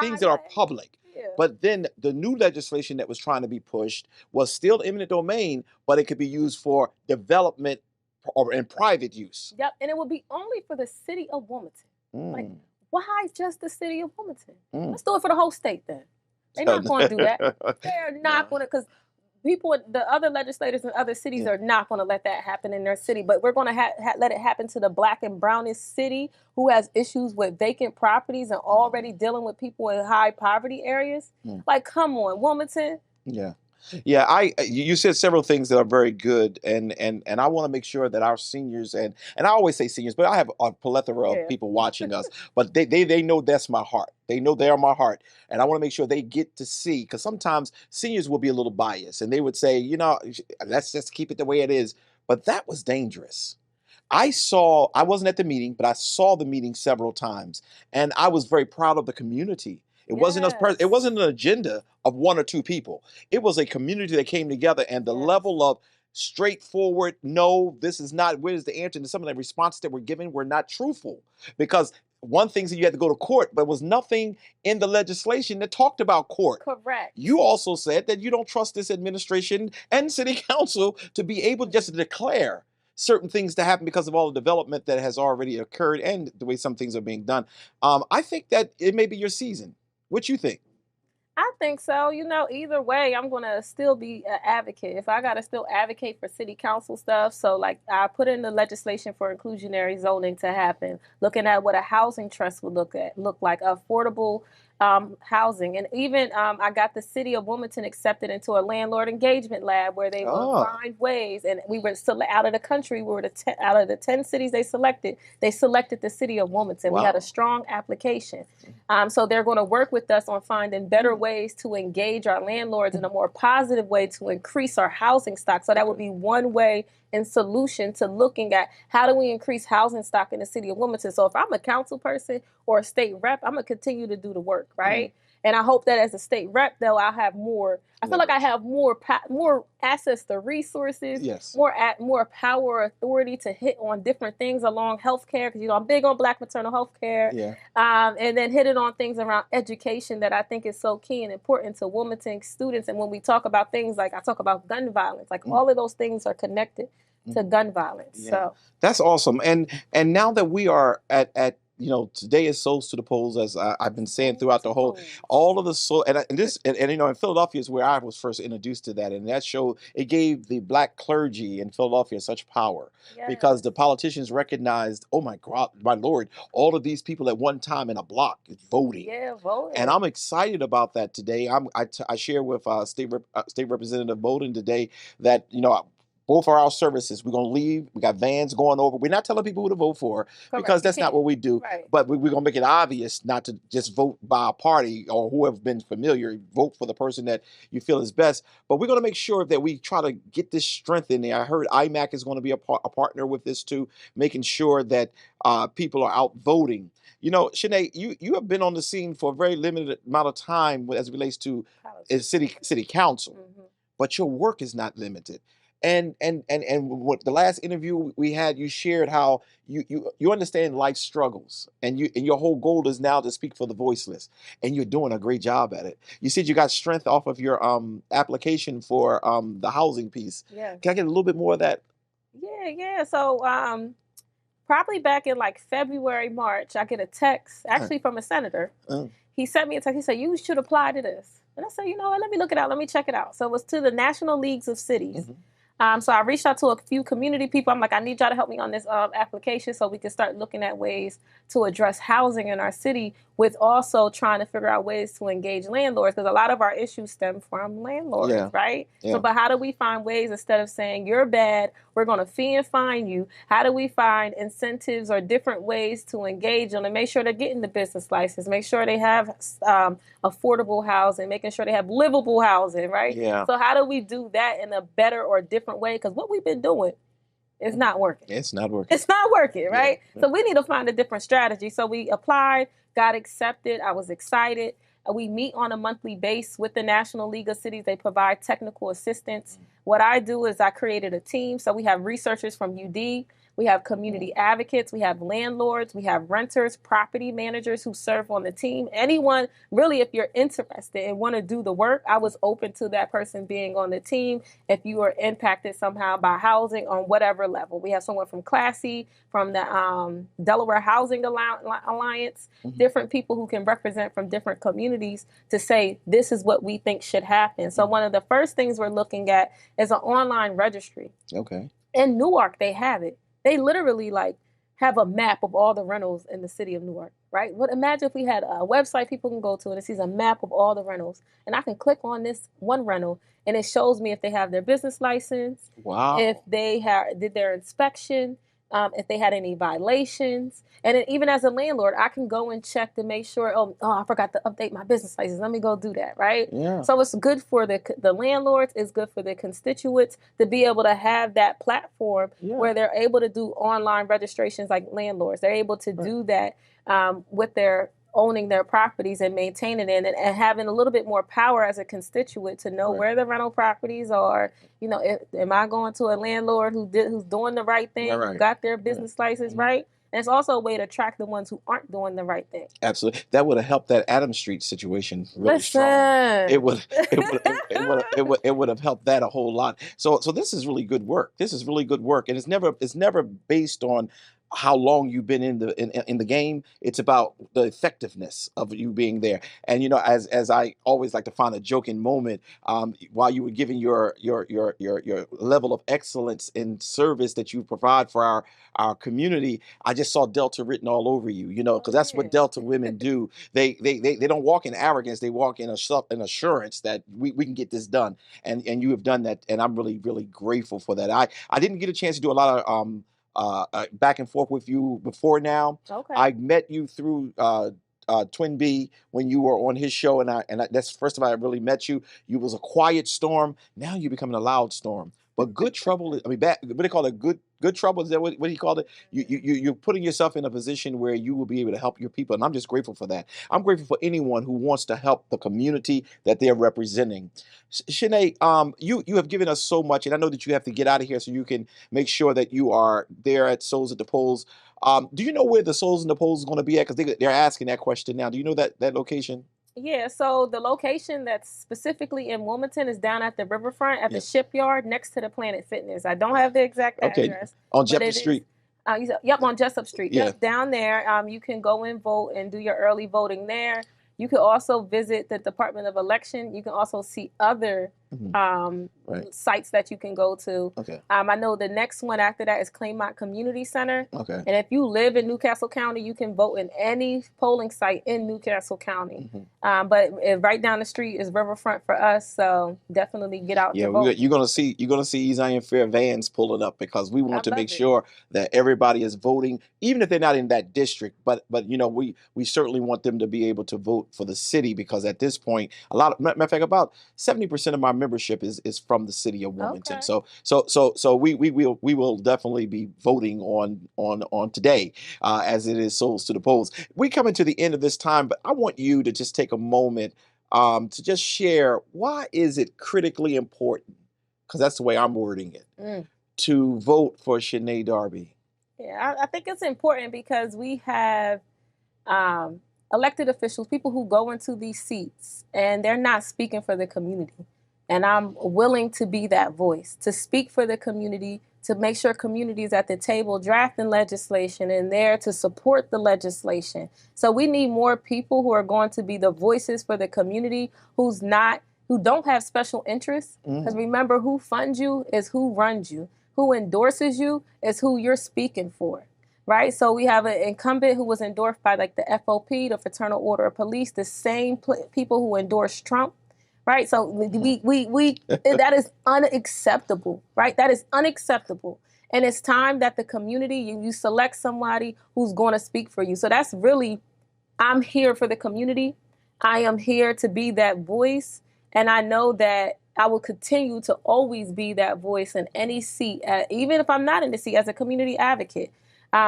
things that are public. But then the new legislation that was trying to be pushed was still eminent domain, but it could be used for development or in private use. Yep, and it would be only for the city of Wilmington. Like, why just the city of Wilmington? Let's do it for the whole state then. They're not going to do that. They're not going to, because the other legislators in other cities are not going to let that happen in their city. But we're going to let it happen to the black and brownest city who has issues with vacant properties and already dealing with people in high poverty areas. Like, come on, Wilmington. Yeah, you said several things that are very good, and I want to make sure that our seniors and I always say seniors, but I have a plethora of people watching us, but they know that's my heart. They know they are my heart, and I want to make sure they get to see, because sometimes seniors will be a little biased, and they would say, let's just keep it the way it is, but that was dangerous. I wasn't at the meeting, but I saw the meeting several times, and I was very proud of the community. It wasn't it wasn't an agenda of one or two people. It was a community that came together, and the level of straightforward, no, this is not, where's the answer? And some of the responses that were given were not truthful, because one thing is you had to go to court, but there was nothing in the legislation that talked about court. Correct. You also said that you don't trust this administration and city council to be able just to declare certain things to happen because of all the development that has already occurred and the way some things are being done. I think that it may be your season. What you think? I think so. Either way, I'm going to still be an advocate. If I got to still advocate for city council stuff, so like I put in the legislation for inclusionary zoning to happen, looking at what a housing trust would look like, affordable housing. And even I got the city of Wilmington accepted into a landlord engagement lab where they will find ways. And we were out of the country. We were out of the 10 cities they selected the city of Wilmington. Wow. We had a strong application. So they're going to work with us on finding better ways to engage our landlords in a more positive way to increase our housing stock. So that would be one way and solution to looking at how do we increase housing stock in the city of Wilmington. So if I'm a council person or a state rep, I'm going to continue to do the work, right? And I hope that as a state rep, though, I'll have more. I feel like I have more access to resources, more power or authority to hit on different things along healthcare, because I'm big on Black maternal health care, and then hit it on things around education that I think is so key and important to Wilmington students. And when we talk about things like I talk about gun violence, like all of those things are connected to gun violence. So that's awesome. And now that we are at today is souls to the polls, as I've been saying throughout the whole, all of the soul, and in Philadelphia is where I was first introduced to that, and that show it gave the Black clergy in Philadelphia such power because the politicians recognized, oh my God, my Lord, all of these people at one time in a block voting, and I'm excited about that today. I share with State Representative Bolden today that both are our services. We're going to leave. We got vans going over. We're not telling people who to vote for because that's not what we do. But we're going to make it obvious not to just vote by a party or whoever's been familiar. Vote for the person that you feel is best. But we're going to make sure that we try to get this strength in there. I heard IMAC is going to be a partner with this too, making sure that people are out voting. Shané, you have been on the scene for a very limited amount of time as it relates to city council, but your work is not limited. And what the last interview we had, you shared how you understand life's struggles, and your whole goal is now to speak for the voiceless, and you're doing a great job at it. You said you got strength off of your application for the housing piece. Can I get a little bit more of that? Yeah. So probably back in like February, March, I get a text actually from a senator. He sent me a text. He said, "You should apply to this." And I said, "You know what? Let me look it out. Let me check it out." So it was to the National Leagues of Cities. So I reached out to a few community people. I'm like, I need y'all to help me on this application so we can start looking at ways to address housing in our city, with also trying to figure out ways to engage landlords, because a lot of our issues stem from landlords, right? So, but how do we find ways, instead of saying you're bad, we're going to fee and fine you, how do we find incentives or different ways to engage them and make sure they're getting the business license, make sure they have affordable housing, making sure they have livable housing, right? So how do we do that in a better or different way? Because what we've been doing is not working. It's not working. It's not working, right? So we need to find a different strategy. So we applied, got accepted. I was excited. We meet on a monthly basis with the National League of Cities. They provide technical assistance. What I do is I created a team. So we have researchers from UD. We have community advocates, we have landlords, we have renters, property managers who serve on the team. Anyone, really, if you're interested and want to do the work, I was open to that person being on the team if you are impacted somehow by housing on whatever level. We have someone from Classy, from the Delaware Housing Alliance, different people who can represent from different communities to say, this is what we think should happen. So one of the first things we're looking at is an online registry. In Newark, they have it. They literally have a map of all the rentals in the city of Newark, right? But imagine if we had a website people can go to and it sees a map of all the rentals, and I can click on this one rental and it shows me if they have their business license, if they did their inspection, if they had any violations. And then even as a landlord, I can go and check to make sure, oh, I forgot to update my business license. Let me go do that, right? So it's good for the landlords. It's good for the constituents to be able to have that platform where they're able to do online registrations like landlords. They're able to do that with their owning their properties and maintaining it, and having a little bit more power as a constituent to know where the rental properties are. Am I going to a landlord who's doing the right thing, got their business license right? And it's also a way to attract the ones who aren't doing the right thing. Absolutely, that would have helped that Adams Street situation really strong. It would have helped that a whole lot. So this is really good work. This is really good work, and it's never based on how long you've been in the game. It's about the effectiveness of you being there. And as I always like to find a joking moment, while you were giving your level of excellence in service that you provide for our community, I just saw Delta written all over you. Because that's what Delta women do. They don't walk in arrogance. They walk in an assurance that we can get this done. And you have done that, and I'm really, really grateful for that. I didn't get a chance to do a lot of back and forth with you before now. Okay. I met you through Twin B when you were on his show, and that's the first time I really met you. You was a quiet storm. Now you're becoming a loud storm. But good trouble. I mean, what do they call it? Good trouble. Is that what he called it? You're putting yourself in a position where you will be able to help your people, and I'm just grateful for that. I'm grateful for anyone who wants to help the community that they're representing. Shané, you have given us so much, and I know that you have to get out of here so you can make sure that you are there at Souls at the Polls. Do you know where the Souls in the Polls is going to be at? Because they're asking that question now. Do you know that location? Yeah, so the location that's specifically in Wilmington is down at the riverfront at the shipyard next to the Planet Fitness. I don't have the exact address. On Jessup Street? Yep, on Jessup Street. Yeah. Yep, down there. You can go and vote and do your early voting there. You can also visit the Department of Election. You can also see other sites that you can go to. Okay. I know the next one after that is Claymont Community Center. Okay. And if you live in Newcastle County, you can vote in any polling site in Newcastle County. But right down the street is Riverfront for us, so definitely get out to vote. You're gonna see Zion Fair vans pulling up because we want to make sure that everybody is voting, even if they're not in that district. But we certainly want them to be able to vote for the city, because at this point, matter of fact, about 70% of my membership is from the city of Wilmington. Okay. So we will definitely be voting on today, as it is Souls to the Polls. We coming to the end of this time, but I want you to just take a moment to just share, why is it critically important, because that's the way I'm wording it, to vote for Shané Darby? Yeah, I think it's important because we have elected officials, people who go into these seats, and they're not speaking for the community. And I'm willing to be that voice, to speak for the community, to make sure communities at the table drafting legislation and there to support the legislation. So we need more people who are going to be the voices for the community, who don't have special interests. Because remember, who funds you is who runs you. Who endorses you is who you're speaking for. Right? So we have an incumbent who was endorsed by like the FOP, the Fraternal Order of Police, the same people who endorsed Trump. Right? So we that is unacceptable. Right? That is unacceptable. And it's time that the community, you select somebody who's going to speak for you. So that's really, I'm here for the community. I am here to be that voice. And I know that I will continue to always be that voice in any seat, even if I'm not in the seat, as a community advocate.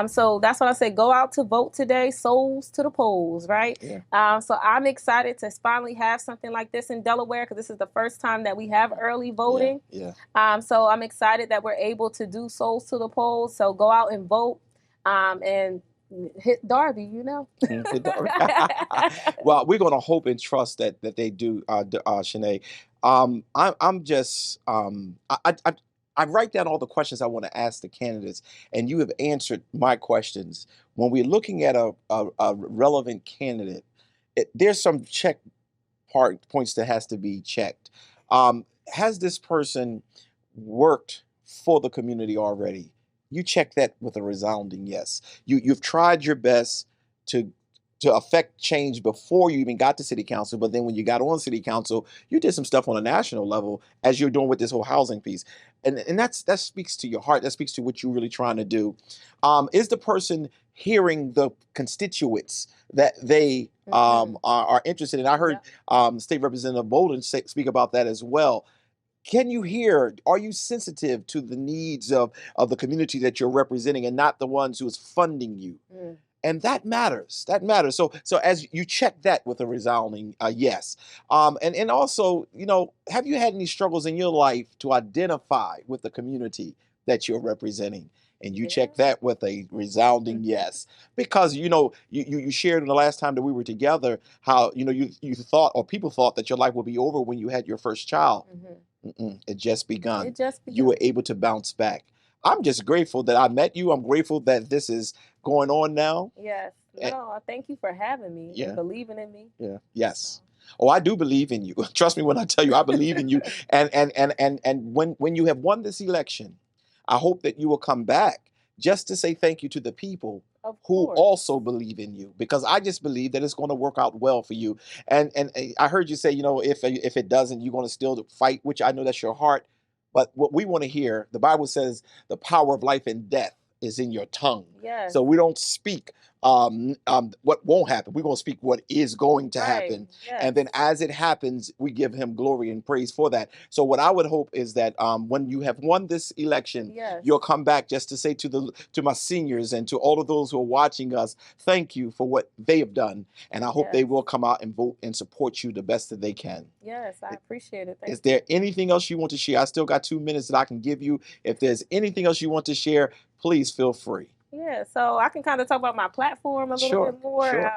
So that's what I say. Go out to vote today. Souls to the polls, right? Yeah. So I'm excited to finally have something like this in Delaware, because this is the first time that we have early voting. Yeah. So I'm excited that we're able to do Souls to the polls. So go out and vote, and hit Darby, Hit Darby. Well, we're going to hope and trust that they do, Shané. I'm just I write down all the questions I want to ask the candidates, and you have answered my questions. When we're looking at a relevant candidate, there's some points that has to be checked. Has this person worked for the community already? You check that with a resounding yes. You've tried your best to affect change before you even got to city council, but then when you got on city council, you did some stuff on a national level, as you're doing with this whole housing piece. And that speaks to your heart. That speaks to what you're really trying to do. Is the person hearing the constituents that they are interested in? I heard State Representative Bolden speak about that as well. Can you hear, are you sensitive to the needs of the community that you're representing, and not the ones who is funding you? And that matters. That matters. So as you check that with a resounding yes. And also, have you had any struggles in your life to identify with the community that you're representing? And you check that with a resounding yes. Because, you shared in the last time that we were together how, you thought, or people thought, that your life would be over when you had your first child. It just begun. You were able to bounce back. I'm just grateful that I met you. I'm grateful that this is going on now. Yes. No, thank you for having me and believing in me. Yeah. Yes. Oh, I do believe in you. Trust me when I tell you, I believe in you. And when you have won this election, I hope that you will come back just to say thank you to the people who also believe in you, because I just believe that it's going to work out well for you. And I heard you say, if it doesn't, you're going to still fight, which I know that's your heart. But what we want to hear, the Bible says the power of life and death is in your tongue. Yes. So we don't speak what won't happen. We're going to speak what is going to happen. Yes. And then as it happens, we give him glory and praise for that. So what I would hope is that when you have won this election, you'll come back just to say to my seniors and to all of those who are watching us, thank you for what they have done. And I hope they will come out and vote and support you the best that they can. Yes, I appreciate it. Is there anything else you want to share? I still got 2 minutes that I can give you. If there's anything else you want to share, please feel free. Yeah, so I can kind of talk about my platform a little bit more,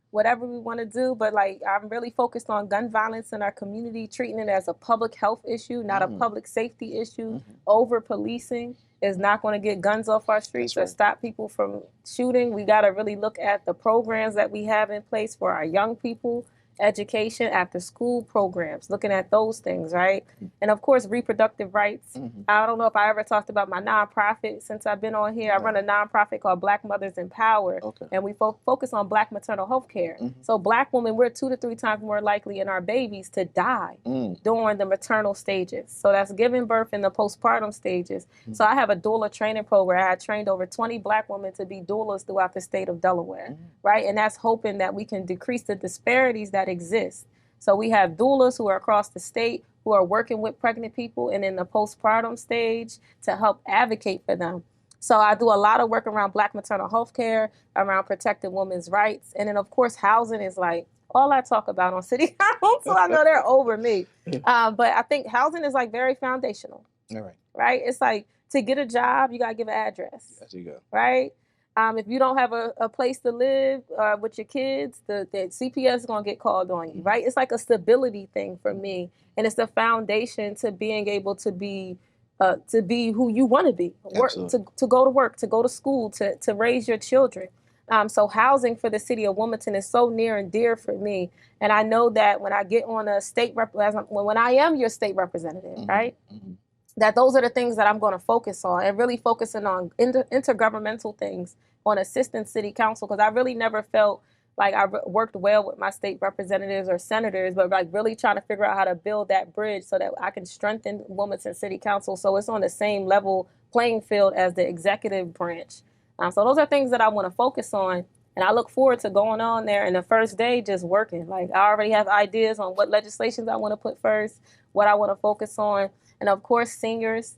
whatever we want to do. But I'm really focused on gun violence in our community, treating it as a public health issue, not a public safety issue. Over policing is not going to get guns off our streets or stop people from shooting. We got to really look at the programs that we have in place for our young people. Education, after school programs, looking at those things, right? And of course, reproductive rights. I don't know if I ever talked about my nonprofit since I've been on here. I run a nonprofit called Black Mothers in Power, and we focus on Black maternal health care. So Black women, we're 2 to 3 times more likely in our babies to die during the maternal stages. So that's giving birth in the postpartum stages. So I have a doula training program. I trained over 20 Black women to be doulas throughout the state of Delaware, right? And that's hoping that we can decrease the disparities that exist. So we have doulas who are across the state who are working with pregnant people and in the postpartum stage to help advocate for them. So I do a lot of work around Black maternal health care, around protecting women's rights. And then, of course, housing is like all I talk about on City Council. I know they're over me. But I think housing is like very foundational. All right. Right? It's like to get a job, you got to give an address. There you go. Right? If you don't have a place to live with your kids, the CPS is going to get called on you, right? It's like a stability thing for me. And it's the foundation to being able to be who you want to be, to go to work, to go to school, to raise your children. So housing for the city of Wilmington is so near and dear for me. And I know that when I get on a when I am your state representative, right? That those are the things that I'm going to focus on, and really focusing on intergovernmental things on assistant city council, because I really never felt like I worked well with my state representatives or senators, but like really trying to figure out how to build that bridge so that I can strengthen Wilmington City Council so it's on the same level playing field as the executive branch. So those are things that I want to focus on. And I look forward to going on there and the first day just working. Like I already have ideas on what legislations I want to put first, what I want to focus on. And of course, seniors,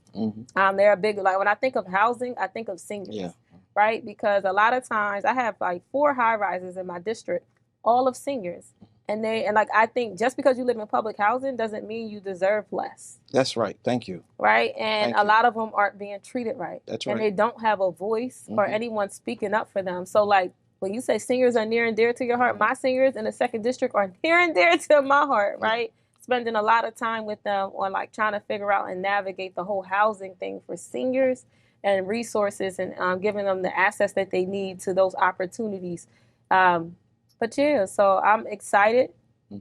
they're a big, like when I think of housing, I think of seniors, right? Because a lot of times I have like 4 high rises in my district, all of seniors. And I think just because you live in public housing doesn't mean you deserve less. That's right. Thank you. Right. And a lot of them aren't being treated right. That's right. And they don't have a voice or anyone speaking up for them. So like when you say seniors are near and dear to your heart, my seniors in the 2nd district are near and dear to my heart, right? Spending a lot of time with them on like trying to figure out and navigate the whole housing thing for seniors and resources and giving them the access that they need to those opportunities. But yeah, so I'm excited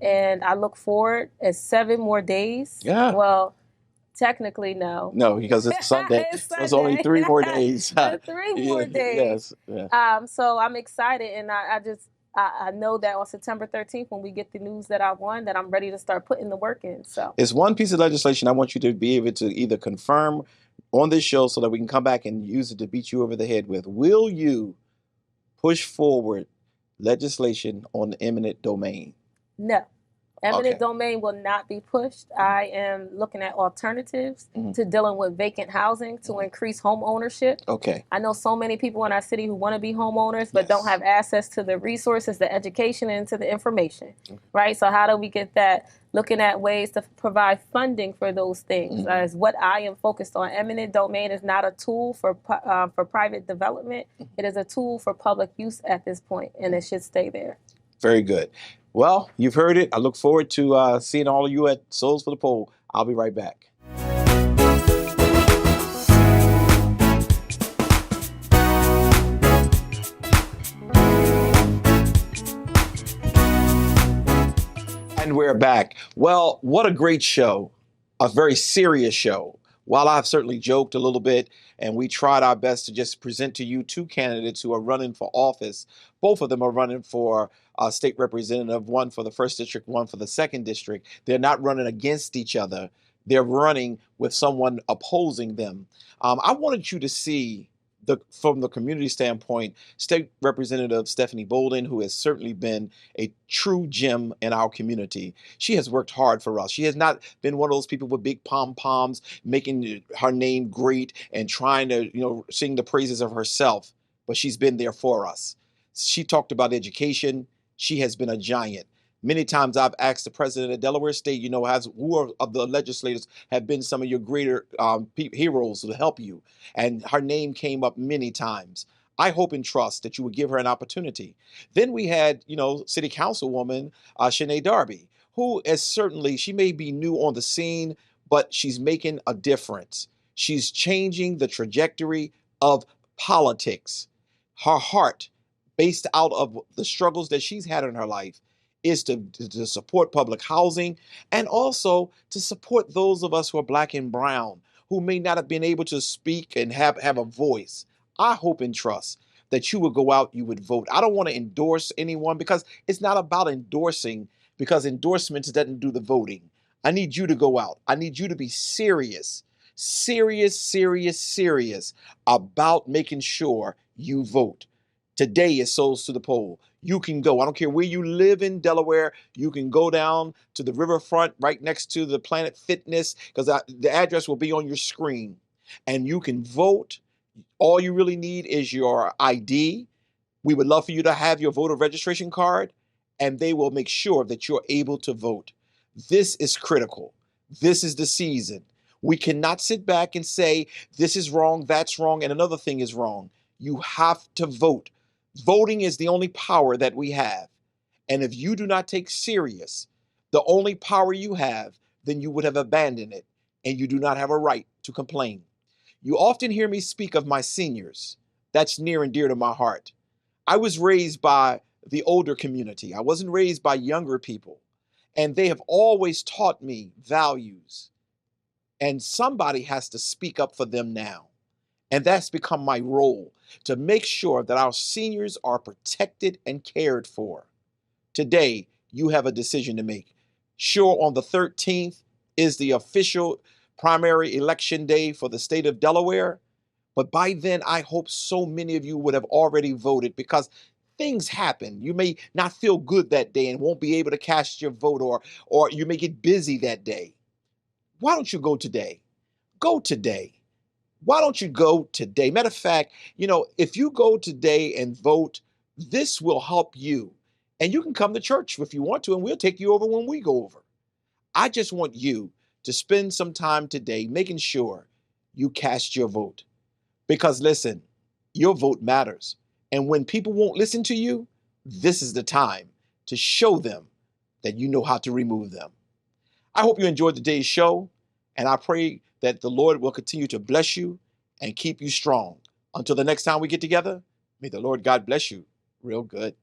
and I look forward at 7 more days. Yeah. Well, technically, no. No, because it's Sunday. It's only 3 more days. 3 more days. Yes. Yeah. So I'm excited, and I know that on September 13th, when we get the news that I won, that I'm ready to start putting the work in. So it's one piece of legislation I want you to be able to either confirm on this show so that we can come back and use it to beat you over the head with. Will you push forward legislation on the eminent domain? No. Eminent domain will not be pushed. I am looking at alternatives to dealing with vacant housing to increase home ownership. Okay. I know so many people in our city who want to be homeowners but don't have access to the resources, the education, and to the information, right? So how do we get that? Looking at ways to provide funding for those things is what I am focused on. Eminent domain is not a tool for private development. It is a tool for public use at this point, and it should stay there. Very good. Well, you've heard it. I look forward to seeing all of you at Souls for the Poll. I'll be right back. we're back. Well, what a great show. A very serious show. While I've certainly joked a little bit and we tried our best to just present to you two candidates who are running for office, both of them are running for state representative, one for the 1st district, one for the 2nd district. They're not running against each other. They're running with someone opposing them. I wanted you to see from the community standpoint, State Representative Stephanie Bolden, who has certainly been a true gem in our community. She has worked hard for us. She has not been one of those people with big pom-poms, making her name great and trying to, sing the praises of herself, but she's been there for us. She talked about education. She has been a giant. Many times I've asked the president of Delaware State, who of the legislators have been some of your greater heroes to help you? And her name came up many times. I hope and trust that you would give her an opportunity. Then we had, City Councilwoman Shané Darby, who is certainly, she may be new on the scene, but she's making a difference. She's changing the trajectory of politics. Her heart, based out of the struggles that she's had in her life, is to support public housing and also to support those of us who are Black and brown, who may not have been able to speak and have a voice. I hope and trust that you would go out, you would vote. I don't want to endorse anyone because it's not about endorsing, because endorsements doesn't do the voting. I need you to go out. I need you to be serious about making sure you vote. Today is Souls to the Poll. You can go. I don't care where you live in Delaware. You can go down to the riverfront right next to the Planet Fitness, because the address will be on your screen. And you can vote. All you really need is your ID. We would love for you to have your voter registration card, and they will make sure that you're able to vote. This is critical. This is the season. We cannot sit back and say, this is wrong, that's wrong, and another thing is wrong. You have to vote. Voting is the only power that we have. And if you do not take serious the only power you have, then you would have abandoned it, and you do not have a right to complain. You often hear me speak of my seniors. That's near and dear to my heart. I was raised by the older community. I wasn't raised by younger people. And they have always taught me values. And somebody has to speak up for them now. And that's become my role, to make sure that our seniors are protected and cared for. Today, you have a decision to make. Sure, on the 13th is the official primary election day for the state of Delaware. But by then, I hope so many of you would have already voted, because things happen. You may not feel good that day and won't be able to cast your vote, or you may get busy that day. Why don't you go today? Go today. Why don't you go today? Matter of fact, if you go today and vote, this will help you. And you can come to church if you want to, and we'll take you over when we go over. I just want you to spend some time today making sure you cast your vote. Because listen, your vote matters. And when people won't listen to you, this is the time to show them that you know how to remove them. I hope you enjoyed today's show, and I pray that the Lord will continue to bless you and keep you strong. Until the next time we get together, may the Lord God bless you real good.